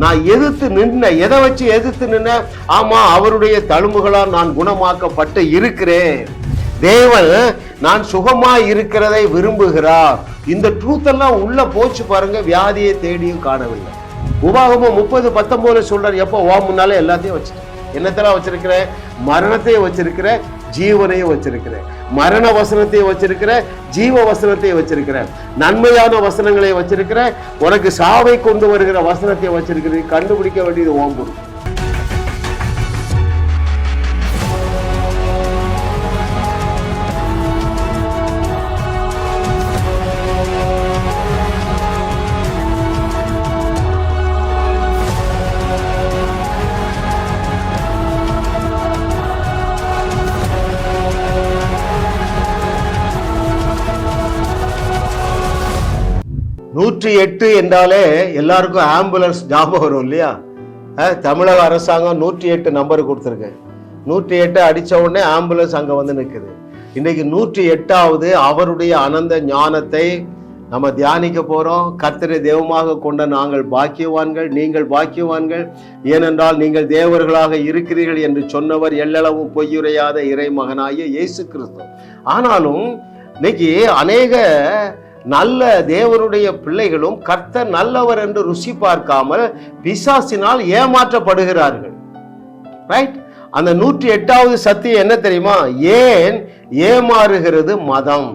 நான் எதிர்த்து நின்ன, எதை வச்சு எதிர்த்து நின்ன? ஆமா, அவருடைய தழும்புகளால் நான் குணமாக்கப்பட்டு இருக்கிறேன். தேவன் நான் சுகமா இருக்கிறதை விரும்புகிறார். இந்த ட்ரூத் எல்லாம் உள்ள போச்சு பாருங்க, வியாதியை தேடியும் காணவில்லை. உபாகமம் 30:19 சொல்றாரு, எப்போ ஓ முன்னாலே எல்லாத்தையும் வச்சிருக்கேன். என்னத்தெல்லாம் வச்சிருக்கிறேன்? மரணத்தையும் வச்சிருக்கிறேன், ஜீவனையும் வச்சிருக்கிறேன். மரண வசனத்தையும் வச்சிருக்கிறேன், ஜீவ வசனத்தையும் வச்சிருக்கிறேன், நன்மையான வசனங்களை வச்சிருக்கிறேன், உனக்கு சாவை கொண்டு வருகிற வசனத்தை வச்சிருக்கிறேன். கண்டுபிடிக்க வேண்டியது ஓம்பு. நூற்றி 108 என்றாலே எல்லாருக்கும் ஆம்புலன்ஸ் ஞாபகம் வரும் இல்லையா? தமிழக அரசாங்கம் 108 நம்பர் கொடுத்துருக்கு. 108 அடிச்ச உடனே ஆம்புலன்ஸ் அங்க வந்து நிற்குது. இன்னைக்கு 108வது அவருடைய அனந்த ஞானத்தை நம்ம தியானிக்க போறோம். கர்த்தரை தெய்வமாக கொண்ட நாங்கள் பாக்கியவான்கள், நீங்கள் பாக்கியவான்கள், ஏனென்றால் நீங்கள் தேவர்களாக இருக்கிறீர்கள் என்று சொன்னவர் எல்லளவும் பொய்யுரையாத இறை மகனாகிய இயேசு கிறிஸ்து. ஆனாலும் இன்னைக்கு அநேக நல்ல தேவனுடைய பிள்ளைகளும் கர்த்தர் நல்லவர் என்று ருசி பார்க்காமல் பிசாசினால் ஏமாற்றப்படுகிறார்கள். ரைட்? அந்த 108வது சத்தியம் என்ன தெரியுமா? ஏன் ஏமாறுகிறது மதம்?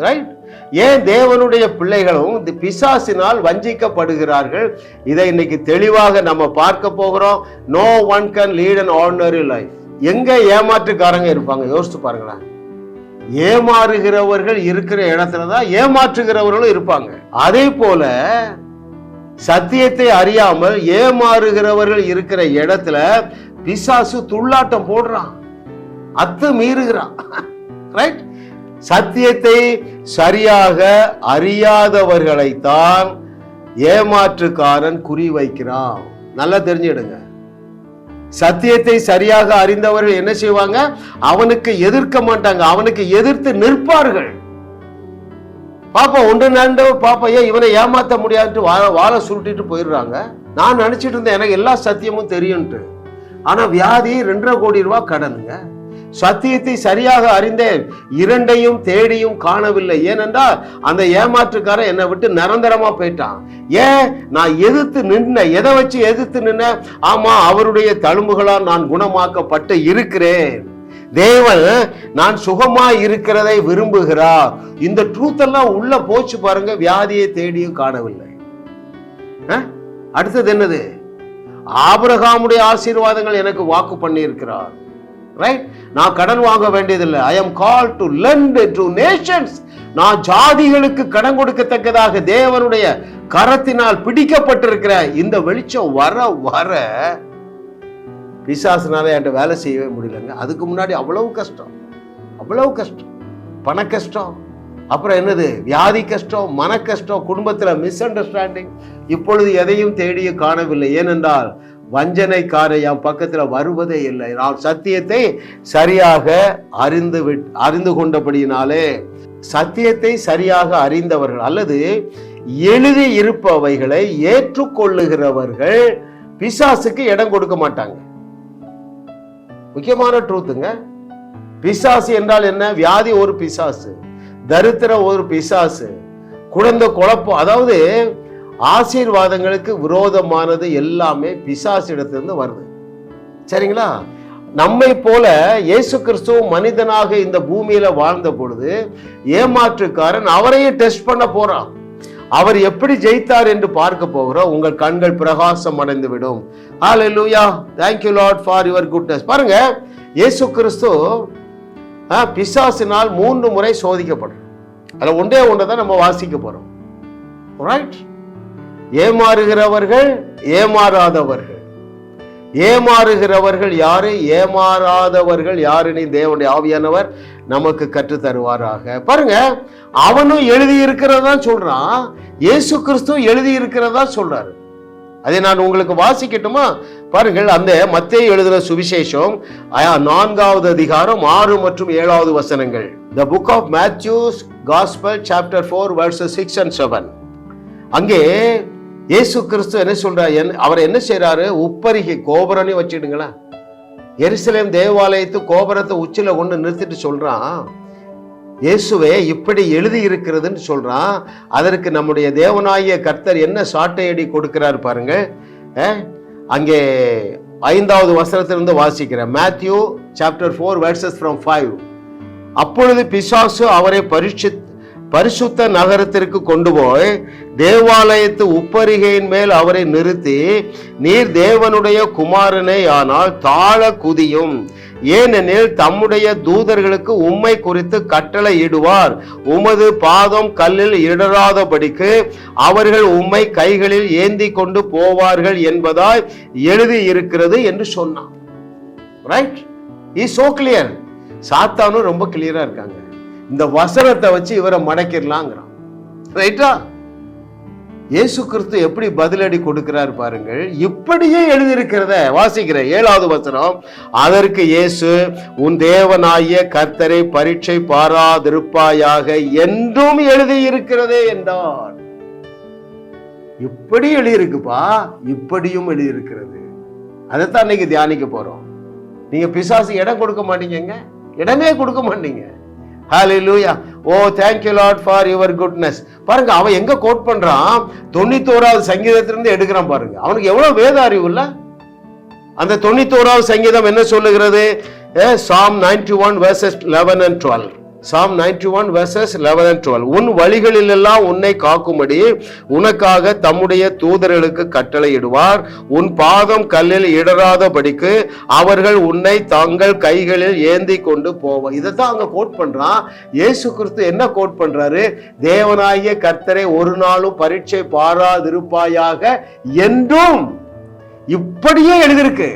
ரைட்? ஏன் தேவனுடைய பிள்ளைகளும் பிசாசினால் வஞ்சிக்கப்படுகிறார்கள்? இதை இன்னைக்கு தெளிவாக நம்ம பார்க்க போகிறோம். No one can lead an ordinary life. எங்க ஏமாற்றுக்காரங்க இருப்பாங்க? யோசிச்சு பாருங்களேன். ஏமாறுகிறவர்கள் இருக்கிற இடத்துலதான் ஏமாற்றுகிறவர்களும் இருப்பாங்க. அதே போல சத்தியத்தை அறியாமல் ஏமாறுகிறவர்கள் இருக்கிற இடத்துல பிசாசு துள்ளாட்டம் போடுறான், அத்து மீறுகிறான். ரைட்? சத்தியத்தை சரியாக அறியாதவர்களைத்தான் ஏமாற்றுக்காரன் குறி வைக்கிறான். நல்லா தெரிஞ்சிடுங்க. சத்தியத்தை சரியாக அறிந்தவர்கள் என்ன செய்வாங்க? அவனுக்கு எதிர்க்க மாட்டாங்க, அவனுக்கு எதிர்த்து நிற்பார்கள். பாப்பா ஒன்று நண்டு பாப்பா ஏன் இவனை ஏமாத்த முடியாதுன்ட்டு வாழை சுருட்டிட்டு போயிடுறாங்க. நான் நினைச்சிட்டு இருந்தேன் எனக்கு எல்லா சத்தியமும் தெரியும்ட்டு. ஆனா வியாதி 2.5 கோடி ரூபாய் கடனுங்க. சத்தியத்தை சரியாக அறிந்தேன், இரண்டையும் தேடியும் காணவில்லை. ஏனென்றால் அந்த ஏமாற்றுக்காரன் என்னை விட்டு நிரந்தரமா போயிட்டான். ஏன்? நான் எதிர்த்து நின்ன, எதை வச்சு எதிர்த்து நின்ன? ஆமா, அவருடைய தழும்புகளால் நான் குணமாக்கப்பட்டு இருக்கிறேன். தேவன் நான் சுகமா இருக்கிறதை விரும்புகிறார். இந்த ட்ரூத் எல்லாம் உள்ள போச்சு பாருங்க, வியாதியை தேடியும் காணவில்லை. அடுத்தது என்னது? ஆபிரகாமுடைய ஆசீர்வாதங்கள் எனக்கு வாக்கு பண்ணி இருக்கிறார். ரைட்? நான் கடன் வாங்க வேண்டியதில்லை. I am called to lend to nations. நான் ஜாதிகளுக்கு கடன் கொடுக்கத்தக்கதாக தேவனுடைய கரத்தினால் பிடிக்கப்பட்டிருக்கிற இந்த வெளிச்சம் வர வர பிசாசுனால என்கிட்ட வேலை செய்யவே முடியலங்க. அதுக்கு முன்னாடி அவ்வளவு கஷ்டம், அவ்வளவு கஷ்டம், பண கஷ்டம், அப்புறம் என்னது வியாதி கஷ்டம், மன கஷ்டம், குடும்பத்துல மிஸ் அண்டர்ஸ்டாண்டிங். இப்பொழுது எதையும் தேடிய காணவில்லை. ஏனென்றால் வஞ்சனைக்கார என் பக்கத்துல வருவதே இல்லை. நான் சத்தியத்தை சரியாக அறிந்து கொண்டபடியினாலே, சத்தியத்தை சரியாக அறிந்தவர்கள் அல்லது எழுதி இருப்பவைகளை ஏற்றுக்கொள்ளுகிறவர்கள் பிசாசுக்கு இடம் கொடுக்க மாட்டாங்க. முக்கியமான ட்ரூத்துங்க. பிசாசு என்றால் என்ன? வியாதி ஒரு பிசாசு, தரித்திரம் ஒரு பிசாசு, குழந்தை குழப்பம், அதாவது ஆசீர்வாதங்களுக்கு விரோதமானது எல்லாமே பிசாசிடத்திலிருந்து வருது. சரிங்களா? நம்மை போல இயேசு கிறிஸ்து மனிதனாக இந்த பூமியில வாழ்ந்த பொழுது ஏமாற்றுக்காரன் அவரையே டெஸ்ட் பண்ண போறான். அவர் எப்படி ஜெயித்தார் என்று பார்க்க போகிறோம். உங்கள் கண்கள் பிரகாசம் அடைந்து விடும். ஹல்லேலூயா. Thank you Lord for your goodness. பாருங்க, இயேசு கிறிஸ்து பிசாசினால் 3 முறை சோதிக்கப்படுறார். அதுல ஒன்றை தான் நம்ம வாசிக்க போறோம். ரைட்? ஏமாறுகிறவர்கள், ஏமாறாதவர்கள். ஏமாறுகிறவர்கள் யாரு, ஏமாறாதவர்கள் யாருன்னு தேவனுடைய ஆவியானவர் நமக்கு கற்று தருவாராக. பாருங்க, அவனும் எழுதி இருக்கிறதா சொல்றான், இயேசு கிறிஸ்து எழுதி இருக்கிறதா சொல்றாரு. அதை நான் உங்களுக்கு வாசிக்கட்டுமா? பாருங்கள், அந்த மத்தேயு எழுதின சுவிசேஷம் 4வது அதிகாரம் 6 மற்றும் 7வது வசனங்கள். The book of Matthew's Gospel chapter 4 verses 6 and 7. அங்கே இயேசு கிறிஸ்து என்ன சொல்றாரு? அவர் என்ன செய்யறாரு? உப்பரிகை கோபுரம்னு வச்சிடுங்களேன். எருசலேம் தேவாலயத்து கோபுரத்தை உச்சில கொண்டு நிறுத்திட்டு சொல்றான், இயேசுவே இப்படி எழுதி இருக்கிறதுன்னு சொல்றான். அதற்கு நம்முடைய தேவனாகிய கர்த்தர் என்ன சாட்டையடி கொடுக்கிறார் பாருங்க. அங்கே 5வது வசனத்திலிருந்து வாசிக்கிறேன். Matthew chapter 4 verses from 5. அப்பொழுது பிசாசு அவரை பரிசுத்த நகரத்திற்கு கொண்டு போய் தேவாலயத்து உப்பரிகையின் மேல் அவரை நிறுத்தி, நீர் தேவனுடைய குமாரனே ஆனால் தாழ குதியும், ஏனெனில் தம்முடைய தூதர்களுக்கு உம்மை குறித்து கட்டளை இடுவார், உமது பாதம் கல்லில் இடராதபடிக்கு அவர்கள் உம்மை கைகளில் ஏந்தி கொண்டு போவார்கள் என்பதாய் எழுதி இருக்கிறது என்று சொன்னான். ரைட்? Is so clear. சாத்தானும் ரொம்ப கிளியரா இருக்காங்க. இந்த வசனத்தை வச்சு இவரை மடக்கிடலாங்கிறான். ரைட்டா? இயேசு கிறிஸ்து எப்படி பதிலடி கொடுக்கிறார் பாருங்கள். இப்படியே எழுதியிருக்கிறத வாசிக்கிற 7வது வசனம். அதற்கு இயேசு, உன் தேவனாகிய கர்த்தரை பரீட்சை பாராதிருப்பாயாக என்றும் எழுதியிருக்கிறதே என்றார். இப்படி எழுதியிருக்குப்பா, இப்படியும் எழுதியிருக்கிறது. அதைத்தான் இன்னைக்கு தியானிக்க போறோம். நீங்க பிசாசு இடம் கொடுக்க மாட்டீங்க, இடமே கொடுக்க மாட்டீங்க. ஹalleluya. ஓ thank you Lord for your goodness. பாருங்க, அவன் எங்க கோட் பண்றான்? 91வது சங்கீதத்திலிருந்து எடுக்கிறான் பாருங்க. அவனுக்கு எவ்வளவு வேத அறிவு இல்ல? அந்த 91வது சங்கீதம் என்ன சொல்லுகிறது? Psalm 91 verses 11 and 12. Psalm 91 verses 11 and 12. உன் வழிகளில் எல்லாம் உன்னை காக்கும்படி உனக்காக தம்முடைய தூதர்களுக்கு கட்டளை இடுவார், உன் பாதம் கல்லில் இடராதபடிக்கு அவர்கள் உன்னை தங்கள் கைகளில் ஏந்தி கொண்டு போவார். இதைத்தான் அங்க கோட் பண்றான். இயேசு கிறிஸ்து என்ன கோட் பண்றாரு? தேவனாகிய கர்த்தரை ஒரு நாளும் பரீட்சை பாராதிருப்பாயாக என்றும். இப்படியே எழுதிருக்கு.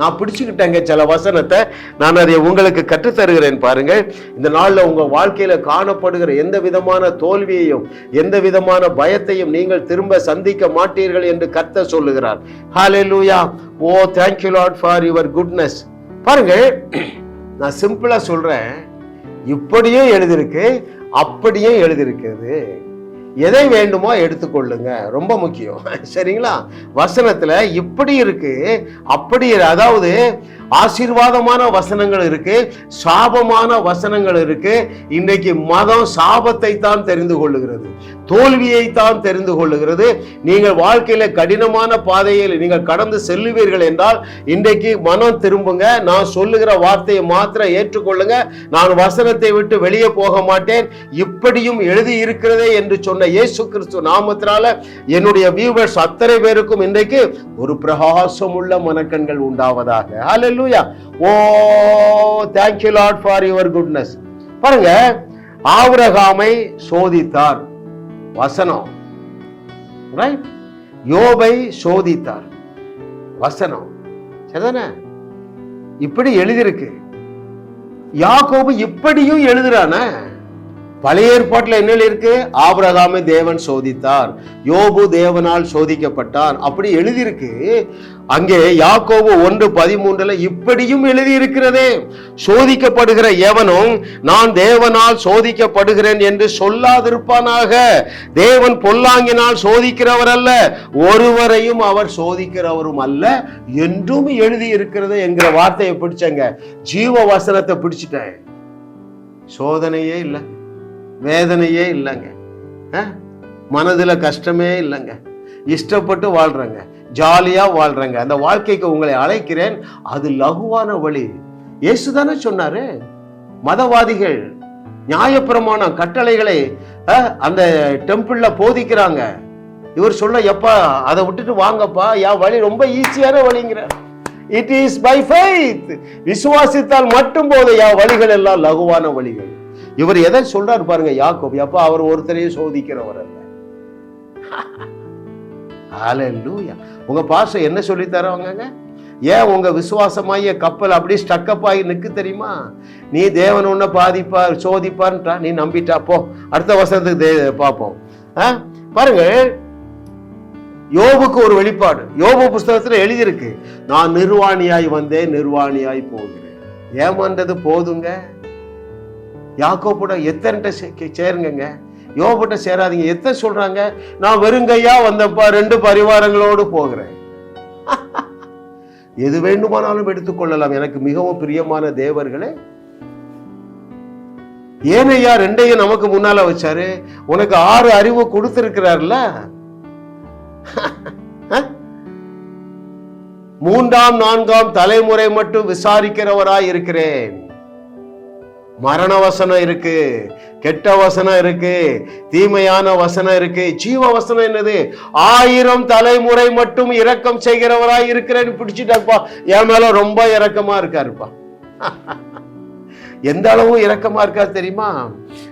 நான் பிடிச்சுக்கிட்டேங்க சில வசனத்தை, நான் அதை உங்களுக்கு கற்றுத்தருகிறேன் பாருங்க. இந்த நாள்ல உங்க வாழ்க்கையில காணப்படுகிற எந்த விதமான தோல்வியையும் எந்த விதமான பயத்தையும் நீங்கள் திரும்ப சந்திக்க மாட்டீர்கள் என்று கர்த்தர் சொல்லுகிறார். ஹalleluya. ஓ thank you Lord for your goodness. பாருங்க, நான் சிம்பிளா சொல்றேன். இப்படியே எழுதிருக்கு, அப்படியே எழுதிருக்கிறது. எதை வேண்டுமோ எடுத்துக்கொள்ளுங்க, ரொம்ப முக்கியம். சரிங்களா? வசனத்துல இப்படி இருக்கு, அப்படி, அதாவது ஆசீர்வாதமான வசனங்கள் இருக்கு, சாபமான வசனங்கள் இருக்கு. இன்றைக்கு மதம் சாபத்தை தான் தெரிந்து கொள்ளுகிறது, தோல்வியை தான் தெரிந்து கொள்ளுகிறது. நீங்கள் வாழ்க்கையில கடினமான பாதையில் நீங்கள் கடந்து செல்லுவீர்கள் என்றால் இன்றைக்கு மனம் திரும்புங்க. நான் சொல்லுகிற வார்த்தையை மாத்திரம் ஏற்றுக்கொள்ளுங்க. நான் வசனத்தை விட்டு வெளியே போக மாட்டேன். இப்படியும் எழுதி இருக்கிறதே என்று சொன்ன இயேசு கிறிஸ்து நாமத்தினால என்னுடைய வியூவர்ஸ் அத்தனை பேருக்கும் இன்றைக்கு ஒரு பிரகாசம் உள்ள மனக்கண்கள் உண்டாவதாக. ஹalleluya. ஓ thank you Lord for your goodness. பாருங்க, ஆபிரகாமை சோதித்தார் வசனம். ரைட்? யோபை சோதித்தார் வசனம். சரிதானே? இப்படி எழுதியிருக்கு. யாக்கோபு இப்படியும் எழுதுறான. பழைய ஏற்பாட்டில் என்ன இருக்கு? ஆபிரகாமை தேவன் சோதித்தார், யோபு தேவனால் சோதிக்கப்பட்டான், அப்படி எழுதியிருக்கு. அங்கே யாக்கோபு 1:13 இப்படியும் எழுதி இருக்கிறதே, சோதிக்கப்படுகிற எவனும் நான் தேவனால் சோதிக்கப்படுகிறேன் என்று சொல்லாதிருப்பானாக. தேவன் பொல்லாங்கினால் சோதிக்கிறவர் அல்ல, ஒருவரையும் அவர் சோதிக்கிறவரும் அல்ல என்றும் எழுதி இருக்கிறது என்கிற வார்த்தையை பிடிச்சங்க. ஜீவ வசனத்தை பிடிச்சிட்டேன். சோதனையே இல்லை, வேதனையே இல்லைங்க, மனதுல கஷ்டமே இல்லைங்க, இஷ்டப்பட்டு வாழ்றேங்க, ஜாலியா வாழ்றேங்க. அந்த வாழ்க்கைக்கு உங்களை அழைக்கிறேன். அது லகுவான வழி. இயேசுதானே சொன்னாரு. மதவாதிகள் நியாயப்பிரமாணம் கட்டளைகளை அந்த டெம்பிள்ல போதிக்கிறாங்க. இவர் சொல்ல, எப்பா அதை விட்டுட்டு வாங்கப்பா, என் வழி ரொம்ப ஈஸியான வழிங்கிற. It is by faith. விசுவாசித்தால் மட்டும் போதும், என் வழிகள் எல்லாம் லகுவான வழிகள். இவர் எதை சொல்றாரு பாருங்க, யாக்கோபு. அப்ப அவர் ஒருத்தரையும் சோதிக்கிறவர் அல்ல. ஹalleluya. உங்க பாஸ்டர் என்ன சொல்லி தரவங்க? ஏன் உங்க விசுவாசமாய கப்பல் அப்படி ஸ்டக்கப் ஆகி நிற்கு தெரியுமா? நீ தேவன் உன்னை பாதிப்பார் சோதிப்பார்ன்றா, நீ நம்பிட்டா போ. அடுத்த வசனத்துக்கு பார்ப்போம். பாருங்க, யோபுக்கு ஒரு வெளிப்பாடு யோபு புஸ்தகத்துல எழுதியிருக்கு. நான் நிர்வாணியாய் வந்தேன், நிர்வாணியாய் போகிறேன். ஏமாந்தது போதுங்க. யாக்கோபுட எத்தனை சேருங்க. யோபுட்ட சேராதீங்க. எத்த சொல்றாங்க, நான் வெறுங்கையா வந்தப்பா 2 பரிவாரங்களோடு போகிறேன். எது வேண்டுமானாலும் எடுத்துக்கொள்ளலாம். எனக்கு மிகவும் பிரியமான தேவர்களே, ஏனையா 2ஐயும் நமக்கு முன்னால வச்சாரு. உனக்கு 6 அறிவு கொடுத்திருக்கிறார்ல. 3ஆம் 4ஆம் தலைமுறை மட்டும் விசாரிக்கிறவராய் இருக்கிறேன். மரண வசனம் இருக்கு, கெட்ட வசனம் இருக்கு, தீமையான வசனம் இருக்கு. ஜீவ வசனம் என்னது? 1000 தலைமுறை மட்டும் இரக்கம் செய்கிறவராய் இருக்கிறேன்னு பிடிச்சிட்டாப்பா. என் மேல ரொம்ப இரக்கமா இருக்காருப்பா. எந்த அளவு இரக்கமா இருக்காரு தெரியுமா?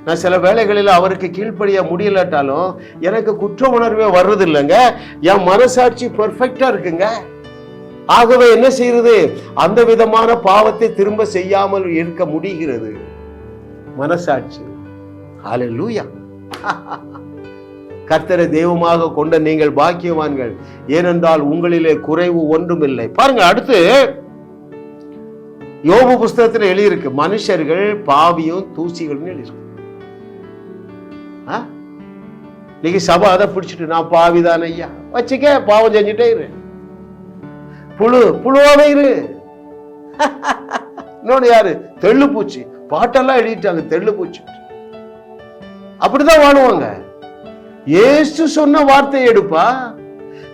நான் சில வேளைகளில் அவருக்கு கீழ்ப்படிய முடியலட்டாலும் எனக்கு குற்ற உணர்வே வர்றது இல்லைங்க. என் மனசாட்சி பெர்ஃபெக்டா இருக்குங்க. ஆகவே என்ன செய்யறது? அந்த விதமான பாவத்தை திரும்ப செய்யாமல் இருக்க முடிகிறது மனசாட்சி. ஹல்லேலூயா. கர்த்தரை தெய்வமாக கொண்ட நீங்கள் பாக்கியவான்கள், ஏனென்றால் உங்களிலே குறைவு ஒன்றும் இல்லை. பாருங்க, அடுத்து யோபு புஸ்தகத்தில் எழுதியிருக்கு, மனுஷர்கள் பாவியும் தூசிகளும் எழுதியிருக்கு. இன்னைக்கு சபை அதை பிடிச்சிட்டு, நான் பாவிதான் ஐயா வச்சுக்க, பாவம் செஞ்சுட்டே இரு, புழுவாவே இரு. இன்னொன்னு யாரு? தெள்ளு பூச்சி. பாட்டெல்லாம் எழுதிட்டாங்க, தெள்ளு பூச்சி. அப்படிதான் வாழுவாங்க. இயேசு சொன்ன வார்த்தை எடுப்பா.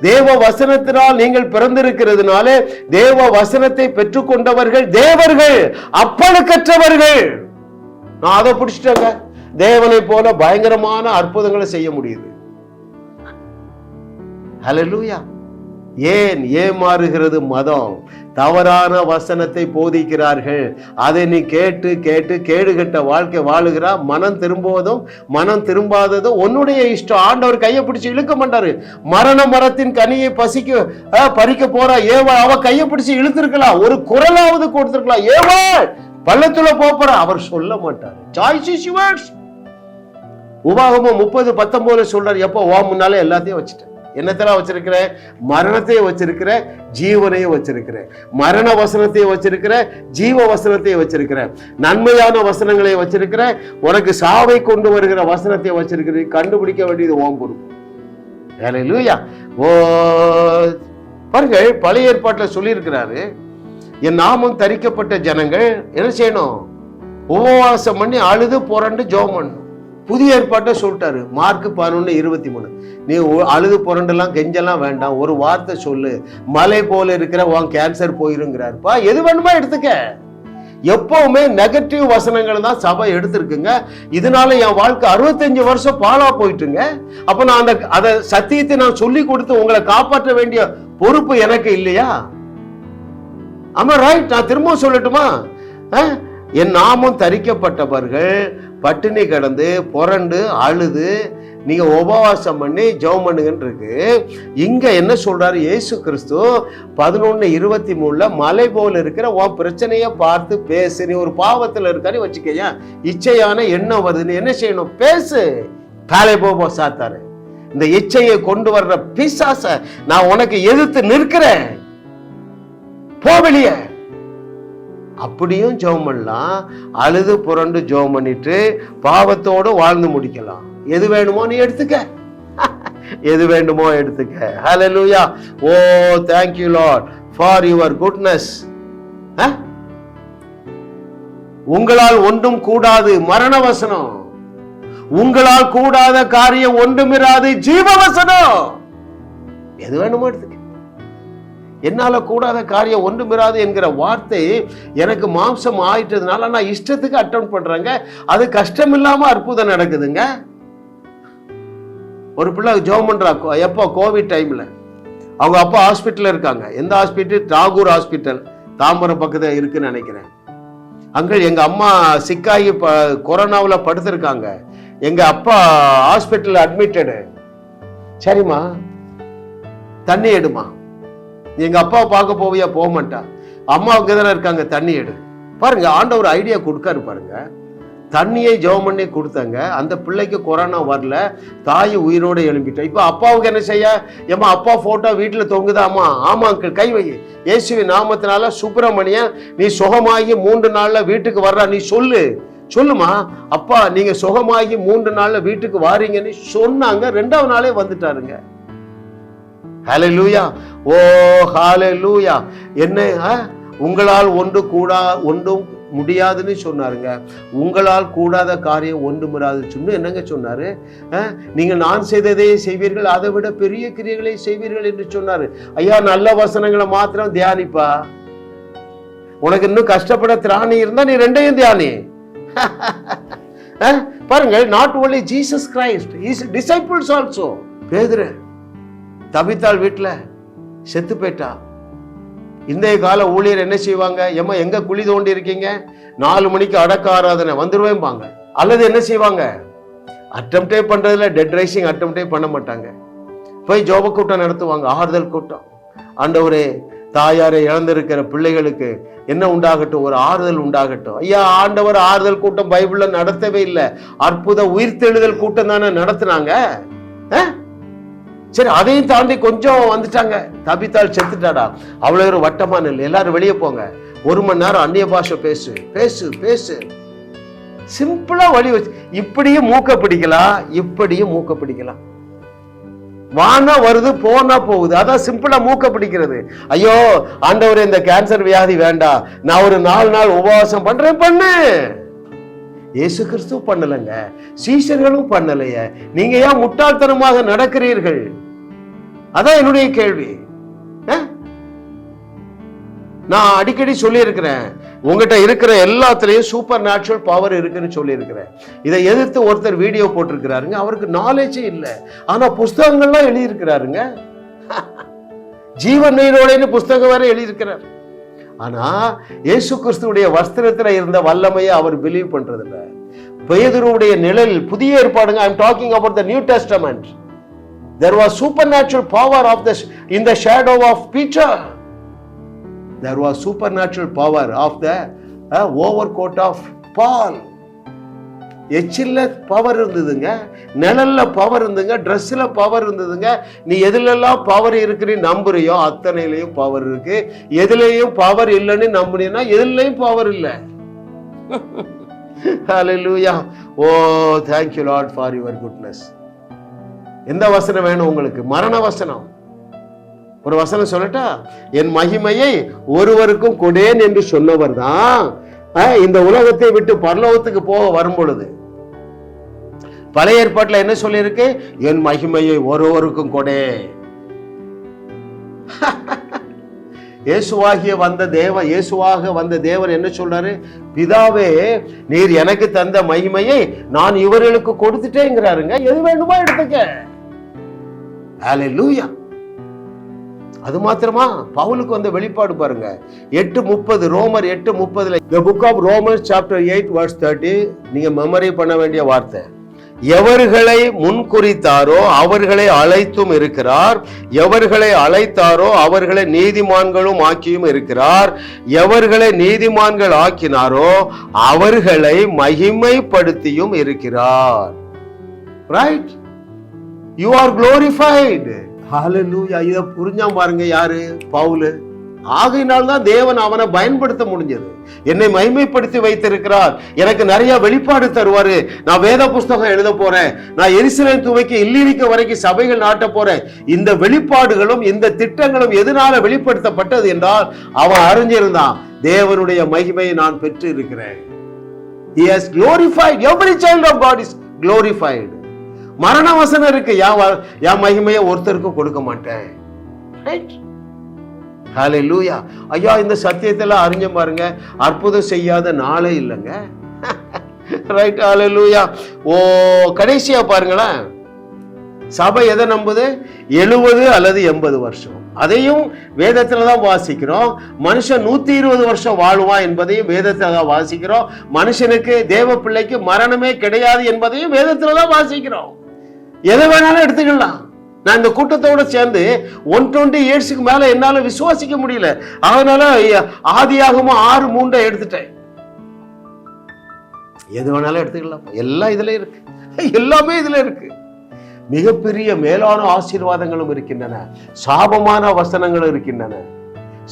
தேவ வசனத்தினால் நீங்கள் பிறந்திருக்கிறதுனால தேவ வசனத்தை பெற்றுக்கொண்டவர்கள் தேவர்கள், அப்பழுக்கற்றவர்கள். நான் அதை பிடிச்சிட்டாங்க. தேவனை போல பயங்கரமான அற்புதங்களை செய்ய முடியுது. ஹல்லேலூயா. ஏன் ஏமாறுகிறது மதம்? தவறான வசனத்தை போதிக்கிறார்கள். அதை நீ கேட்டு கேட்டு கேடுகட்ட வாழ்க்கை வாழுகிறா. மனம் திரும்புவதும் மனம் திரும்பாததும் உன்னுடைய இஷ்டம். ஆண்டவர் கையை பிடிச்சு இழுக்க மாட்டாரு. மரண மரத்தின் கனியை பறிக்க போறா ஏவா, அவ கையை பிடிச்சு இழுத்திருக்கலாம், ஒரு குரலாவது கொடுத்திருக்கலாம். ஏவா பள்ளத்துல போற, அவர் சொல்ல மாட்டாரு. Choice is yours. உபாகமம் 30:19 சொல்றாரு, எப்போ ஓ முன்னாலே எல்லாத்தையும் வச்சுட்டேன். என்னத்தெல்லாம் வச்சிருக்கிற? மரணத்தையும் வச்சிருக்கிற, ஜீவனையும் வச்சிருக்கிற. மரண வசனத்தையும் வச்சிருக்கிற, ஜீவ வசனத்தையும் வச்சிருக்கிற, நன்மையான வசனங்களை வச்சிருக்கிற, உனக்கு சாவை கொண்டு வருகிற வசனத்தை வச்சிருக்கிற. கண்டுபிடிக்க வேண்டியது ஓம் பொறுப்பு. ஹல்லேலூயா. ஓ பாருங்க, பழைய ஏற்பாட்டில் சொல்லி இருக்கிறாரு, என் நாமம் தரிக்கப்பட்ட ஜனங்கள் என்ன செய்யணும்? உபவாசம் பண்ணி அழுது புரண்டு ஜெபம் பண்ணணும். புதிய ஏற்பாட்டை சொல்லிட்டாரு, மார்க் 11:23. நீ அழுது புரண்டெல்லாம் கெஞ்செல்லாம் வேண்டாம், ஒரு வார்த்தை சொல்லு, மலை போல இருக்கிற உன் கேன்சர் போயிருங்கிறாருப்பா. எது வேணுமா எடுத்துக்க. எப்பவுமே நெகட்டிவ் வசனங்கள் தான் சபை எடுத்திருக்குங்க. இதனால என் வாழ்க்கை 65 வருஷம் பாலா போயிட்டுங்க. அப்ப நான் அந்த சத்தியத்தை நான் சொல்லி கொடுத்து உங்களை காப்பாற்ற வேண்டிய பொறுப்பு எனக்கு இல்லையா? ஆமா, ரைட். நான் திரும்ப சொல்லட்டுமா? என் நாமம் தரிக்கப்பட்டவர்கள் பட்டினி கிடந்து புரண்டு அழுது நீங்க உபவாசம் பண்ணி ஜெபம் பண்ணுங்கன்னு இருக்கு. இங்க என்ன சொல்றாரு இயேசு கிறிஸ்து? 11:23 மலை போல இருக்கிற உன் பிரச்சனைய பார்த்து பேசு. நீ ஒரு பாவத்துல இருக்காரு வச்சுக்க, இச்சையான எண்ணம் வருதுன்னு என்ன செய்யணும்? பேசு. காலை போ சாத்தாரு, இந்த இச்சையை கொண்டு வர்ற பிசாச நான் உனக்கு எதிர்த்து நிற்கிறேன், போ வெளியே. அப்படியும் ஜெபம் பண்ணலாம். அழுது புரண்டு ஜெபம் பண்ணிட்டு பாவத்தோடு வாழ்ந்து முடிக்கலாம். எது வேணுமோ நீ எடுத்துக்க, எது வேண்டுமோ எடுத்துக்க. ஹல்லேலூயா. ஓ thank you Lord for your goodness. உங்களால் ஒன்றும் கூடாது, மரண வசனம். உங்களால் கூடாத காரியம் ஒன்றுமிராது, ஜீவ வசனம். எது வேணுமோ எடுத்துக்க. என்னால கூடாத காரியம் ஒன்றுமிராது என்கிற வார்த்தை எனக்கு மாம்சம் ஆயிட்டதுனால நான் இஷ்டத்துக்கு அட்டெம்ப்ட் பண்றேங்க. அது கஷ்டம் இல்லாம அற்புதம் நடக்குதுங்க. ஒரு பிள்ளை ஜெபம் பண்றா. எப்போ? கோவிட் டைம்ல. அவங்க அப்பா ஹாஸ்பிட்டல் இருக்காங்க. எந்த ஹாஸ்பிட்டல்? தாகூர் ஹாஸ்பிட்டல், தாம்பரம் பக்கத்தில் இருக்குன்னு நினைக்கிறேன். அங்க எங்க அம்மா சிக்காகி கொரோனாவில் படுத்திருக்காங்க. எங்க அப்பா ஹாஸ்பிட்டல் அட்மிட்டடு. சரிம்மா, தண்ணி எடுமா. எங்க அப்பாவை பார்க்க போவியா? போக மாட்டா. அம்மா அங்கதானே இருக்காங்க, தண்ணி எடு. பாருங்க, ஆண்டவர் ஐடியா கொடுக்காரு பாருங்க. தண்ணியை ஜெபம் பண்ணி கொடுத்தாங்க. அந்த பிள்ளைக்கு கொரோனா வரல, தாய் உயிரோட எழும்பிட்டா. இப்ப அப்பாவுக்கு என்ன செய்ய? ஏமா அப்பா போட்டோ வீட்டுல தொங்குதாமா? ஆமா அங்கிள், கை வை. இயேசுவின் நாமத்தினால சுப்பிரமணியன் நீ சுகமாகி 3 நாள்ல வீட்டுக்கு வர்றா. நீ சொல்லு, சொல்லுமா அப்பா நீங்க சுகமாகி 3 நாள்ல வீட்டுக்கு வாரீங்கன்னு சொன்னாங்க. 2வது நாளே வந்துட்டாருங்க. ஹல்லேலூயா. ஓ ஹல்லேலூயா. என்ன உங்களால் ஒன்றும் முடியாதுன்னு சொன்னாருங்க. உங்களால் கூடாத காரியம் ஒன்றுமிராது சொன்னு என்னங்க சொன்னாரு? நீங்க நான் செய்ததே செய்வீர்கள், அதை விட பெரிய கிரியைகளை செய்வீர்கள் என்று சொன்னாரு. ஐயா நல்ல வசனங்களை மாத்திரம் தியானிப்பா. உனக்கு இன்னும் கஷ்டப்பட திராணி இருந்தா நீ 2யும் தியானி. பாருங்க, not only Jesus Christ, his disciples also. பேதுரு தபித்தாள் வீட்டுல செத்து போயிட்டா. இன்றைய கால ஊழியர் என்ன செய்வாங்க? ஏம்மா எங்க குழி தோண்டி இருக்கீங்க? 4 மணிக்கு அடக்க ஆராதனை வந்துருவேம்பாங்க. அல்லது என்ன செய்வாங்க? அட்டம்ப்டே பண்றதுல டெட் ரைசிங் அட்டம்ப்டே பண்ண மாட்டாங்க. போய் ஜோப கூட்டம் நடத்துவாங்க, ஆறுதல் கூட்டம். ஆண்டவரே தாயாரை இழந்திருக்கிற பிள்ளைகளுக்கு என்ன உண்டாகட்டும், ஒரு ஆறுதல் உண்டாகட்டும். ஐயா ஆண்டவர் ஆறுதல் கூட்டம் பைபிள்ல நடத்தவே இல்லை. அற்புத உயிர்த்தெழுதல் கூட்டம் தானே நடத்தினாங்க. சரி, அதையும் தாண்டி கொஞ்சம் வந்துட்டாங்க. தபித்தாள் செத்துட்டாடா, அவ்வளவு ஒரு வட்டமான இல்லை, எல்லாரும் வெளியே போங்க, 1 மணி நேரம் அந்நிய பாஷை பேசு பேசு பேசு. சிம்பிளா வழி வச்சு இப்படியும் மூக்க பிடிக்கலாம், இப்படியும் மூக்க பிடிக்கலாம். வானா வருது, போனா போகுது. அதான் சிம்பிளா மூக்க பிடிக்கிறது. ஐயோ ஆண்டவரே இந்த கேன்சர் வியாதி வேண்டாம், நான் ஒரு 4 நாள் உபவாசம் பண்றேன். பண்ணு. இயேசு கிறிஸ்து பண்ணலங்க, சீஷர்களும் பண்ணலையே. நீங்க ஏன் முட்டாள்தனமாக நடக்கிறீர்கள்? அதான் என்னுடைய கேள்வி. நான் அடிக்கடி சொல்லி இருக்கிறேன், உங்ககிட்ட இருக்கிற எல்லாத்துலயும் சூப்பர் நேச்சுரல் பவர் இருக்குன்னு சொல்லி இருக்கிறேன். இதை எதிர்த்து ஒருத்தர் வீடியோ போட்டிருக்கிறாருங்க. அவருக்கு நாலேஜே இல்லை, ஆனா புஸ்தகங்கள்லாம் எழுதியிருக்கிறாருங்க. ஜீவன் நீரோடைன்னு புஸ்தகம் வேற எழுதியிருக்கிறார். ஆனா இயேசு கிறிஸ்துவுடைய வஸ்திரத்துல இருந்த வல்லமையை அவர் பிலீவ் பண்றது இல்ல. பேதுருவுடைய நிழல் புதிய ஏற்பாடுங்க. I am talking about the New Testament. There was supernatural power in the shadow of Peter. There was supernatural power of the overcoat of Paul. எச்சில்ல பவர் இருந்ததுங்க, நிழல்ல பவர் இருந்துங்க, ட்ரெஸ்ல பவர் இருந்ததுங்க. நீ எதுலெல்லாம் பவர் இருக்குன்னு நம்புறியோ அத்தனையிலையும் பவர் இருக்கு. எதுலையும் பவர் இல்லைன்னு நம்புனீங்கன்னா எதுலையும் பவர் இல்லை. Hallelujah. Oh, thank you Lord for your goodness. எந்த வசனம் வேணும் உங்களுக்கு? மரண வசனம். ஒரு வசனம் சொல்லட்டா? என் மகிமையை ஒருவருக்கும் கொடேன் என்று சொன்னவர் தான் இந்த உலகத்தை விட்டு பரலோகத்துக்கு போக வரும் பொழுது. பழைய ஏற்பாட்டுல என்ன சொல்லி இருக்கு? என் மகிமையை ஒருவருக்கும் கொடே. இயேசுவாக வந்த தேவன் என்ன சொல்றாரு? பிதாவே நீர் எனக்கு தந்த மகிமையை நான் இவர்களுக்கு கொடுத்துட்டேங்கிறாருங்க. எது வேண்டுமா எடுத்துக்க. ஹல்லேலூயா. அது மாத்திரமா? பவுலுக்கு வந்த வெளிப்பாடு பாருங்க, 8:30, ரோமர் 8:30. The book of Romans chapter 8 verse 30. நீங்க மெமரி பண்ண வேண்டிய வார்த்தை. எவர்களை முன்குறித்தாரோ அவர்களை அழைத்தும் இருக்கிறார், எவர்களை அழைத்தாரோ அவர்களை நீதிமான்களும் ஆக்கியும் இருக்கிறார், எவர்களை நீதிமான்கள் ஆக்கினாரோ அவர்களை மகிமைப்படுத்தியும் இருக்கிறார். Right? You are glorified. Hallelujah. இதை புரிஞ்சா பாருங்க யாரு? பவுல். ஆகையினால் தான் தேவன் அவனை பயன்படுத்த முடிஞ்சது. என்னை மகிமைப்படுத்தி வைத்திருக்கிறார், எனக்கு நிறைய வெளிப்பாடு தருவாரு. நான் வேத புஸ்தகம் எழுத போறேன், நான் எருசலேம் துவைக்கு இல்லிரிக்க வரைக்கும் சபைகள் நாட்ட போறேன். இந்த வெளிப்பாடுகளும் இந்த திட்டங்களும் எதனால வெளிப்படுத்தப்பட்டது என்றால் அவன் அறிஞ்சிருந்தான், தேவனுடைய மகிமையை நான் பெற்று இருக்கிறேன். He has glorified. Every child of God is glorified. மரண வசனம் இருக்கு, என் மகிமையை ஒருத்தருக்கும் கொடுக்க மாட்டேன். ரைட்? ஹல்லேலூயா. ஐயா இந்த சத்தியத்தெல்லாம் அறிஞ்ச பாருங்க, அற்புதம் செய்யாத நாளே இல்லைங்க. ரைட்? ஹல்லேலூயா. ஓ கடைசியா பாருங்களேன், சபை எதை நம்புது? 70 அல்லது 80 வருஷம். அதையும் வேதத்துல தான் வாசிக்கிறோம். மனுஷன் 120 வருஷம் வாழ்வான் என்பதையும் வேதத்துல தான் வாசிக்கிறோம். மனுஷனுக்கு தேவ பிள்ளைக்கு மரணமே கிடையாது என்பதையும் வேதத்துல தான் வாசிக்கிறோம். எதை வேணாலும் எடுத்துக்கலாம். நான் இந்த கூட்டத்தோட சேர்ந்து 120 இயர்ஸுக்கு மேல என்னால விசுவாசிக்க முடியல. அதனால ஆதியாகமம் 6:3 எடுத்துட்டேன். எது வேணாலும் எடுத்துக்கலாம், எல்லாம் இதுல இருக்கு, எல்லாமே இதுல இருக்கு. மிகப்பெரிய மேலான ஆசீர்வாதங்களும் இருக்கின்றன, சாபமான வசனங்களும் இருக்கின்றன.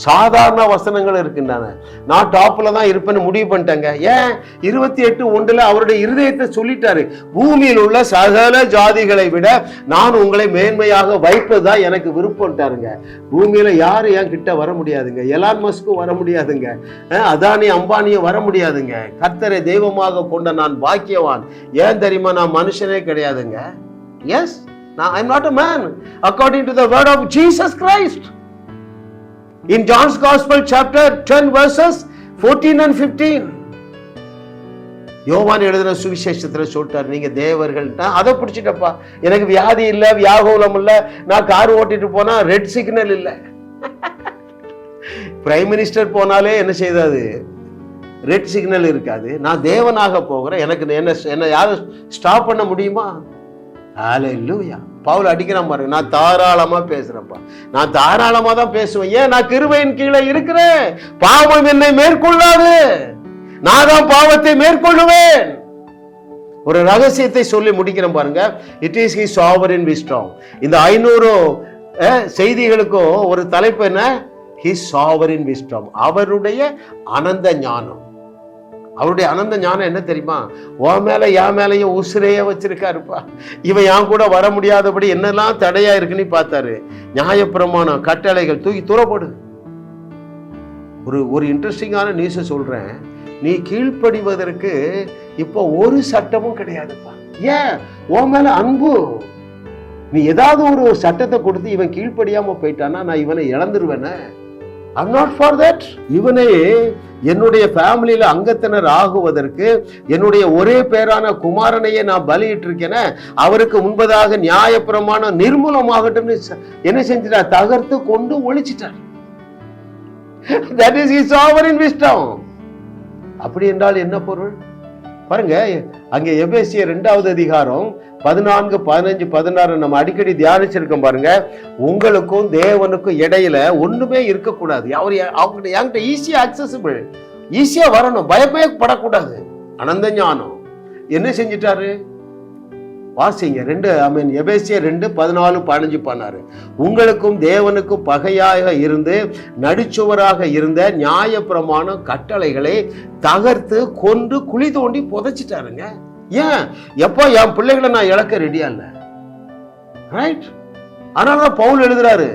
சாதாரண வசனங்கள் இருக்கின்றன. நான் டாப்ல தான் இருப்பேன்னு முடிவு பண்ணிட்டேங்க. ஏன்? 28:1 அவருடைய இருதயத்தை சொல்லிட்டாரு. பூமியில் உள்ள சகல ஜாதிகளை விட நான் உங்களை மேன்மையாக வைப்பதுதான் எனக்கு விருப்பம்ட்டாருங்க. பூமியில யாரு என் கிட்ட வர முடியாதுங்க. எலான் மஸ்கும் வர முடியாதுங்க. அதானி அம்பானியும் வர முடியாதுங்க. கர்த்தரை தெய்வமாக கொண்ட நான் பாக்கியவான். ஏன் தெரியுமா? நான் மனுஷனே கிடையாதுங்க. Yes, I am not a man according to the word of Jesus Christ. In John's Gospel chapter 10 verses 14 and 15, யோவான் எழுதின சுவிசேஷத்துல சொல்லிட்டார், நீங்க தேவர்கள். அதை பிடிச்சிட்டப்பா, எனக்கு வியாதி இல்லை, வியாகுலம் இல்லை, நான் கார் ஓட்டிட்டு போனா ரெட் சிக்னல் இல்லை. பிரைம் மினிஸ்டர் போனாலே என்ன செய்தாது? ரெட் சிக்னல் இருக்காது. நான் தேவனாக போகிறேன், எனக்கு என்ன யாரும் ஸ்டாப் பண்ண முடியுமா? ஹல்லேலூயா. பவுல் அடிக்கிறான் பாருங்க, நான் தாராளமா பேசுறேன்ப்பா, நான் தாராளமா தான் பேசுவேன். ஏன்? நான் கிருபையின் கீழே இருக்கிறேன். பாவம் என்னை மேற்கொள்ளாது, நான் தான் பாவத்தை மேற்கொள்ளுவேன். ஒரு ரகசியத்தை சொல்லி முடிக்கிறேன் பாருங்க. It is his sovereign wisdom. இந்த 500 செய்திகளுக்கும் ஒரு தலைப்பு என்ன? ஹிஸ் சாவரின் விஸ்டம், அவருடைய அனந்த ஞானம். அவருடைய அனந்த ஞானம் என்ன தெரியுமா? உன் மேல என் மேலையும் உசிரைய வச்சிருக்காருப்பா. இவன் என் கூட வர முடியாதபடி என்னெல்லாம் தடையா இருக்குன்னு பார்த்தாரு. நியாயப்பிரமாணம், கட்டளைகள் தூக்கி தூரப்போடு. ஒரு இன்ட்ரெஸ்டிங்கான நியூஸ் சொல்றேன். நீ கீழ்ப்படிவதற்கு இப்போ ஒரு சட்டமும் கிடையாதுப்பா. ஏன்? உன் மேல அன்பு. நீ ஏதாவது ஒரு சட்டத்தை கொடுத்து இவன் கீழ்ப்படியாம போயிட்டானா நான் இவனை இழந்துருவேன. I'm not for that. இவனே என்னுடைய ஃபேமிலியில அங்கத்தினர் ஆகுவதற்கு என்னுடைய ஒரே பேரான குமாரனையே நான் பலியிட்டு இருக்கேன். அவருக்கு முன்பதாக நியாயப்பிரமாணம் நிர்மூலமாகட்டும் என்ன செஞ்சிட்டார்? தகர்த்து கொண்டு ஒழிச்சிட்டார். That is his sovereign wisdom. அப்படி என்றால் என்ன பொருள் பாருங்க. அங்கே எபேசியர் 2வது அதிகாரம் 14, 15, 16 நம்ம அடிக்கடி தியானிச்சிருக்கோம் பாருங்க. உங்களுக்கும் தேவனுக்கும் இடையில ஒண்ணுமே இருக்கக்கூடாது. அவர்கிட்ட ஈஸியா அக்சசிபிள், ஈஸியா வரணும், பயமே படக்கூடாது. அனந்த ஞானம் என்ன செஞ்சிட்டாரு? வாசிங்க. எபேசியர் 2, 14, 15 பண்ணாரு. உங்களுக்கும் தேவனுக்கும் பகையாக இருந்து நடுச்சுவராக இருந்த நியாய பிரமாண கட்டளைகளை தகர்த்து கொண்டு குழி தோண்டி புதைச்சிட்டாருங்க. ஏன்? எப்போ என் பிள்ளைகளை நான் இழக்க ரெடியா இல்ல, ரைட்? அதனாலதான் பவுல் எழுதுறாரு,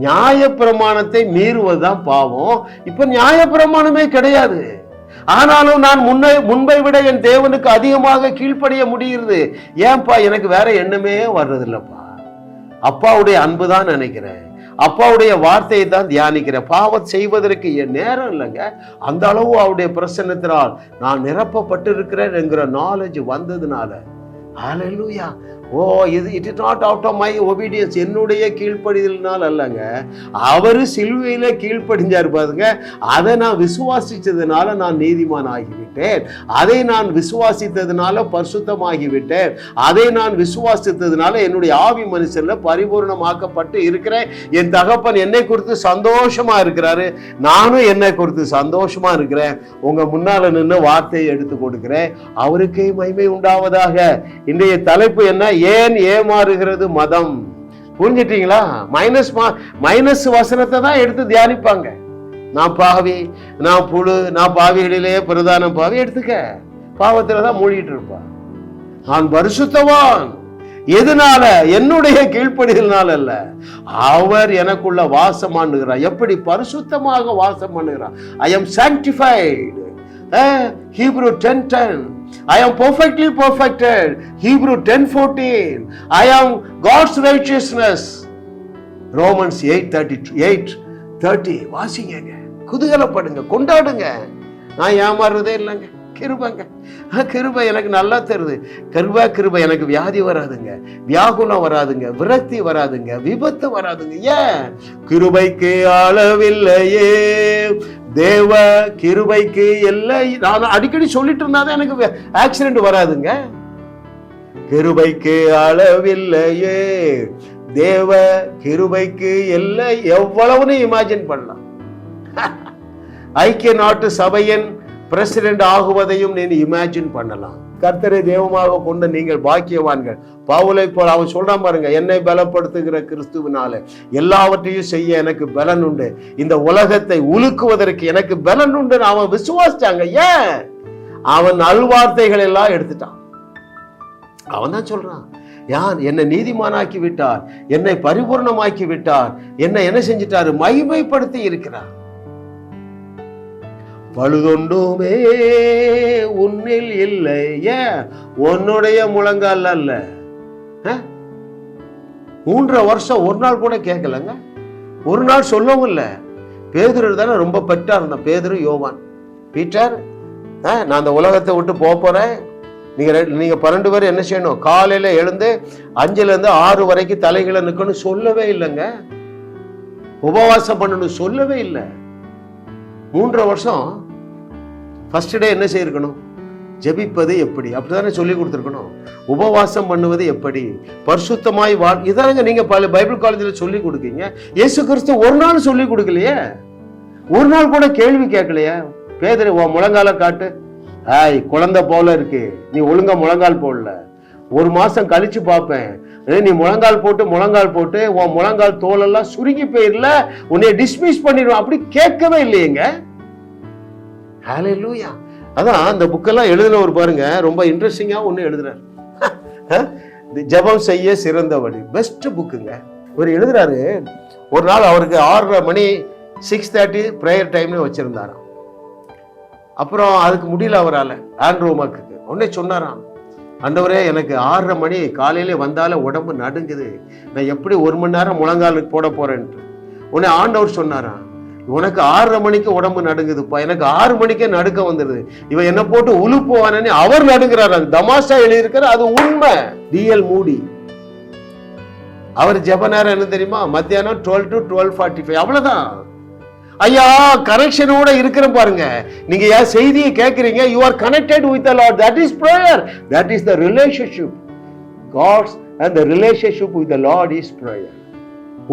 நியாய பிரமாணத்தை மீறுவதுதான் பாவம். இப்ப நியாய பிரமாணமே கிடையாது. ஆனாலும் நான் முன்பை விட என் தேவனுக்கு அதிகமாக கீழ்ப்படிய முடியுது. ஏன்பா? எனக்கு வேற எண்ணமே வர்றது இல்லப்பா. அப்பாவுடைய அன்பு தான் நினைக்கிறேன், அப்பாவுடைய வார்த்தையை தான் தியானிக்கிறேன். பாவம் செய்வதற்கு என் நேரம் இல்லைங்க. அந்த அளவு அவருடைய பிரசன்னத்தினால் நான் நிரப்பப்பட்டு இருக்கிறேன் என்கிற நாலேஜ் வந்ததுனால, hallelujah. It is not out of my obedience, என்னுடைய கீழ்ப்படிதல்னால் அல்லங்க. அவரு சிலுவையில கீழ்ப்படிஞ்சாரு பாருங்க. அதை நான் விசுவாசிச்சதுனால நான் நீதிமான் ஆகிவிட்டேன். அதை நான் விசுவாசித்ததுனால பரிசுத்தமாகிவிட்டேன். அதை நான் விசுவாசித்ததுனால என்னுடைய ஆவி மனுஷன்ல பரிபூர்ணமாக்கப்பட்டு இருக்கிறேன். என் தகப்பன் என்னை குறித்து சந்தோஷமா இருக்கிறாரு, நானும் என்னை குறித்து சந்தோஷமா இருக்கிறேன். உங்க முன்னால நின்று வார்த்தையை எடுத்து கொடுக்கிறேன். அவருக்கே மகிமை உண்டாவதாக. இன்றைய தலைப்பு என்ன? ஏன் ஏமாறுகிறது மதம்? புரிஞ்சிட்டீங்களா? மைனஸ் வசனத்தை தான் எடுத்து தியானிப்பாங்க. நான் பாவி, நான் புழு, நான் பாவிகளிலே பிரதான பாவி. எடுத்துக்க, பாவத்துலதான் மூழ்கிட்டு இருப்பா. நான் பரிசுத்தவான். எதனால? என்னுடைய கீழ்ப்படிதல்னால அல்ல, அவர் எனக்குள்ள வாசம் பண்ணுகிறார். எப்படி? பரிசுத்தமாக வாசம் பண்ணுகிறார். I am sanctified. Hebrew 10:10. I am perfectly perfected. Hebrew 10:14. I am God's righteousness. Romans 8:30. வாசிங்க, குதூகலப்படுங்க, கொண்டாடுங்க. நான் ஏமாறுறதே இல்லைங்க. கிருபைங்க, கிருபை எனக்கு நல்லா தெரியுது. கிருபை எனக்கு வியாதி வராதுங்க, வியாகுலம் வராதுங்க, விரக்தி வராதுங்க, விபத்து வராதுங்க. ஏன்? கிருபைக்கு அளவில்லையே, தேவ கிருபைக்கு எல்லை. நான் அடிக்கடி சொல்லிட்டு இருந்தாதான் எனக்கு ஆக்சிடென்ட் வராதுங்க. கிருபைக்கு அளவில்லையே, தேவ கிருபைக்கு எல்லை எவ்வளவுன்னு இமேஜின் பண்ணலாம். ஐக்கிய நாட்டு சபையின் பிரசிடென்ட் ஆகுவதையும் நீ இமேஜின் பண்ணலாம். கர்த்தரை தெய்வமாக கொண்ட நீங்கள் பாக்கியவான்கள். பவுலை போல அவன் சொல்றான் பாருங்க, என்னை பலப்படுத்துகிற கிறிஸ்துவினால எல்லாவற்றையும் செய்ய எனக்கு பலன் உண்டு, இந்த உலகத்தை உலுக்குவதற்கு எனக்கு பலன் உண்டு. அவன் விசுவாசிச்சாங்க. ஏன்? அவன் நல்வார்த்தைகள் எல்லாம் எடுத்துட்டான். அவன் தான் சொல்றான், யார் என்னை நீதிமானாக்கி விட்டார், என்னை பரிபூர்ணமாக்கி விட்டார், என்னை என்ன செஞ்சிட்டாரு? மகிமைப்படுத்தி இருக்கிறார். பழுதொண்டுமே உன்னில் இல்லை. ஏன்? உன்னுடைய முழங்கால் அல்ல. 3 வருஷம் ஒரு நாள் கூட கேட்கலங்க, ஒரு நாள் சொல்லவும் இல்லை. பேதுரு தானே ரொம்ப பெட்டா இருந்தான். பேதுரு, யோவான், பீட்டர், நான் அந்த உலகத்தை விட்டு போறேன், நீங்க 12 பேர் என்ன செய்யணும்? காலையில எழுந்து 5ல இருந்து 6 வரைக்கும் தலைகளை நிக்கணும் சொல்லவே இல்லைங்க. உபவாசம் பண்ணணும் சொல்லவே இல்லை. 3 வருஷம் ஃபர்ஸ்ட் டே என்ன செய்யணும்? ஜெபிப்பது எப்படி, அப்படித்தானே சொல்லி கொடுத்துருக்கணும். உபவாசம் பண்ணுவது எப்படி, பரிசுத்தமாய் இதாங்க நீங்க பைபிள் காலேஜில் சொல்லி கொடுக்கீங்க. இயேசு கிறிஸ்து ஒரு நாள் சொல்லி கொடுக்கலையே, ஒரு நாள் கூட கேள்வி கேட்கலையே. பேதுரு, உன் முழங்கால காட்டு. குழந்தை போல இருக்கு, நீ ஒழுங்கா முழங்கால் போடல, 1 மாசம் கழிச்சு பார்ப்பேன், நீ முழங்கால் போட்டு உன் முழங்கால் தோலெல்லாம் சுருங்கி போயிடல, உன்னை டிஸ்மிஸ் பண்ணிடுவோம். அப்படி கேட்கவே இல்லையேங்க. ஹல்லேலூயா. அதான் அந்த புக்கெல்லாம் எழுதுனவர் பாருங்க, ரொம்ப இன்ட்ரெஸ்டிங்கா ஒண்ணு எழுதுறாரு. ஜெபம் செய்ய சிறந்த வழி, பெஸ்ட் புக்குங்க. ஒரு எழுதுறாரு, ஒரு நாள் அவருக்கு 6:30 மணி 6:30 பிரேயர் டைம்னு வச்சிருந்தாராம். அப்புறம் அதுக்கு முடியல அவரால், ஆண்ட்ரோமாக்கு. உடனே சொன்னாராம், ஆண்டவரே எனக்கு 6:30 மணி காலையிலே வந்தாலே உடம்பு நடுங்குது, நான் எப்படி 1 மணி நேரம் முழங்காலுக்கு போட போறேன்ட்டு. உடனே ஆண்டவர் சொன்னாராம், உனக்கு 6:30 மணிக்கு உடம்பு நடுங்குதுப்பா, எனக்கு 6 மணிக்கே நடுக்க வந்துடுது, இவன் என்ன போட்டு உழுப்புவானே அவர் நடுங்கிறாரு. தமாஷா எழுதியிருக்கிற, அது உண்மை. டிஎல் மூடி அவர் ஜெப நேரம் என்ன தெரியுமா? மத்தியானம் 12 to 12:45, அவ்வளவுதான். ஐயா கனெக்ஷனோட இருக்கிற பாருங்க. நீங்க யார் செய்தியை கேட்கறீங்க, you are connected with the Lord, that is prayer, that is the relationship. God's and the relationship with the Lord is prayer.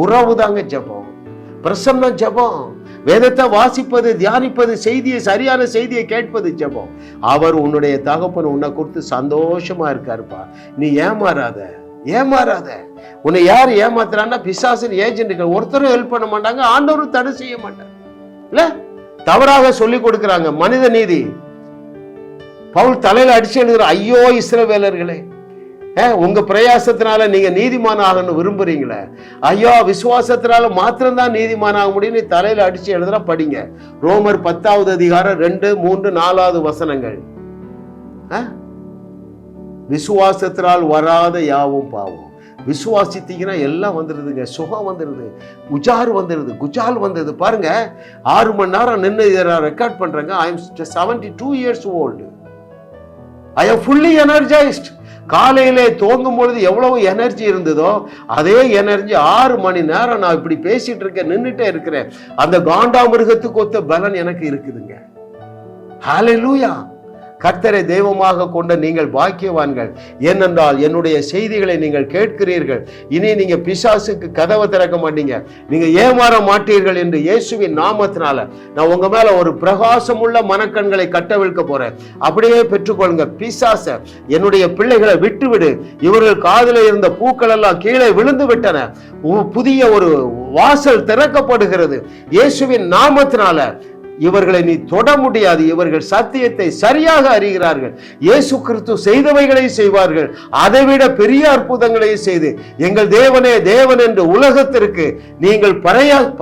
உறவுதாங்க ஜெபம், பிரசன்னம் ஜெபம். வேதத்தை வாசிப்பது, தியானிப்பது, செய்தியை, சரியான செய்தியை கேட்பது ஜெபம். அவர் உன்னுடைய தகப்பன் உன்னை குறித்து சந்தோஷமா இருக்காருப்பா. நீ ஏமாறாத. உன்னை யார் ஏமாத்துறான்னா பிசாசின் ஏஜென்ட்கள். ஒருத்தரும் ஹெல்ப் பண்ண மாட்டாங்க, ஆண்டவரும் தடை செய்ய மாட்டாங்க. இல்ல தவறாக சொல்லி கொடுக்கிறாங்க. மனித நீதி பவுல் தலையில அடிச்சு எழுதுற, ஐயோ இஸ்ரவேலர்களே, உங்க பிரயாசத்தினால நீங்க நீதிமான ஆகணும் விரும்புறீங்களே, ஐயோ விசுவாசத்தினால மாத்திரம்தான் நீதிமான ஆக முடியும், நீ தலையில அடிச்சு எழுதுற. படிங்க ரோமர் 10வது அதிகாரம் 2, 3, 4வது வசனங்கள். விசுவாசத்தினால் வராத யாவும் பாவம். விசுவாசித்தீங்கன்னா எல்லாம் வந்துடுதுங்க. சுகம் வந்துடுது, உஜார் வந்துடுது, குஜால் வந்துடுது. பாருங்க 6 மணி நேரம் நின்று ரெக்கார்ட் பண்றேங்க. I am 72 years old. I am fully energised. காலையிலே தோங்கும் பொழுது எவ்வளவு எனர்ஜி இருந்ததோ அதே எனர்ஜி 6 மணி நேரம் நான் இப்படி பேசிட்டு இருக்கேன், நின்றுட்டே இருக்கிறேன். அந்த காண்டாமிருகத்துக்கு ஒத்த பலன் எனக்கு இருக்குதுங்க. ஹல்லேலூயா. கர்த்தரை தெய்வமாக கொண்ட நீங்கள் பாக்கியவான்கள். ஏனென்றால் என்னுடைய செய்திகளை நீங்கள் கேட்கிறீர்கள். இனி நீங்க பிசாசுக்கு கதவை திறக்க மாட்டீங்க, நீங்க ஏமாற மாட்டீர்கள் என்று இயேசுவின் நாமத்தினால நான் உங்க மேல ஒரு பிரகாசமுள்ள மனக்கண்களை கட்டவிழ்க்க போறேன். அப்படியே பெற்றுக்கொள்ளுங்க. பிசாச என்னுடைய பிள்ளைகளை விட்டுவிடு. இவர்கள் காதில் இருந்த பூக்கள் எல்லாம் கீழே விழுந்து விட்டன. புதிய ஒரு வாசல் திறக்கப்படுகிறது இயேசுவின் நாமத்தினால. இவர்களை நீ தொட முடியாது. இவர்கள் சத்தியத்தை சரியாக அறிகிறார்கள். இயேசு கிறிஸ்து செய்தவைகளை செய்வார்கள், அதைவிட பெரிய அற்புதங்களை செய்து எங்கள் தேவனே தேவன் என்று உலகத்திற்கு நீங்கள்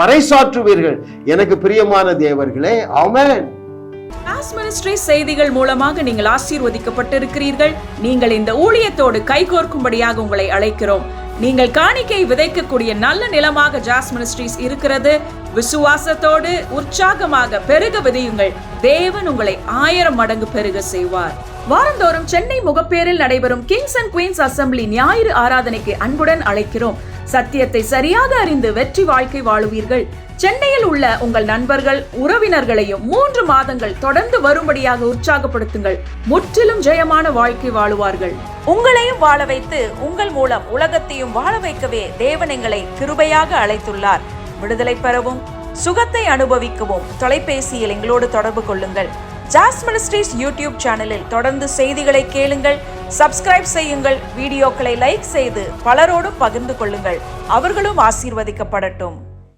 பறைசாற்றுவீர்கள். எனக்கு பிரியமான தேவர்களே, ஆமென். ஜாஸ் மினிஸ்ட்ரி செய்திகள் மூலமாக நீங்கள் ஆசீர்வதிக்கப்பட்டிருக்கிறீர்கள். நீங்கள் இந்த ஊழியத்தோடு கைகோர்க்கும்படியாக உங்களை அழைக்கிறோம். நீங்கள் காணிக்கை விதைக்கக்கூடிய நல்ல நிலமாக ஜாஸ் மினிஸ்ட்ரீஸ் இருக்கிறது. விசுவாசத்தோடு உற்சாகமாக பெருக விதையுங்கள். தேவன் உங்களை 1000 மடங்கு பெருக செய்வார். வாரந்தோறும் சென்னை முகப்பேரில் நடைபெறும் கிங்ஸ் அண்ட் குயின்ஸ் அசெம்பிளி ஞாயிறு ஆராதனைக்கு அன்புடன் அழைக்கிறோம். சத்தியத்தை சரியாக அறிந்து வெற்றி வாழ்க்கை வாழுவீர்கள். சென்னையில் உள்ள உங்கள் நண்பர்கள், உறவினர்களையும் 3 மாதங்கள் தொடர்ந்து வரும்படியாக உற்சாகப்படுத்துங்கள். முற்றிலும் ஜெயமான வாழ்க்கை வாழுவார்கள். உங்களையும் வாழ வைத்து உங்கள் மூலம் உலகத்தையும் வாழ வைக்கவே தேவன் எங்களை கிருபையாக அழைத்துள்ளார். விடுதலை பெறவும் சுகத்தை அனுபவிக்கவும் தொலைபேசியில் எங்களோடு தொடர்பு கொள்ளுங்கள். ஜாஸ் மினிஸ்ட்ரீஸ் யூடியூப் சேனலில் தொடர்ந்து செய்திகளை கேளுங்கள், சப்ஸ்கிரைப் செய்யுங்கள், வீடியோக்களை லைக் செய்து பலரோடு பகிர்ந்து கொள்ளுங்கள். அவர்களும் ஆசீர்வதிக்கப்படட்டும்.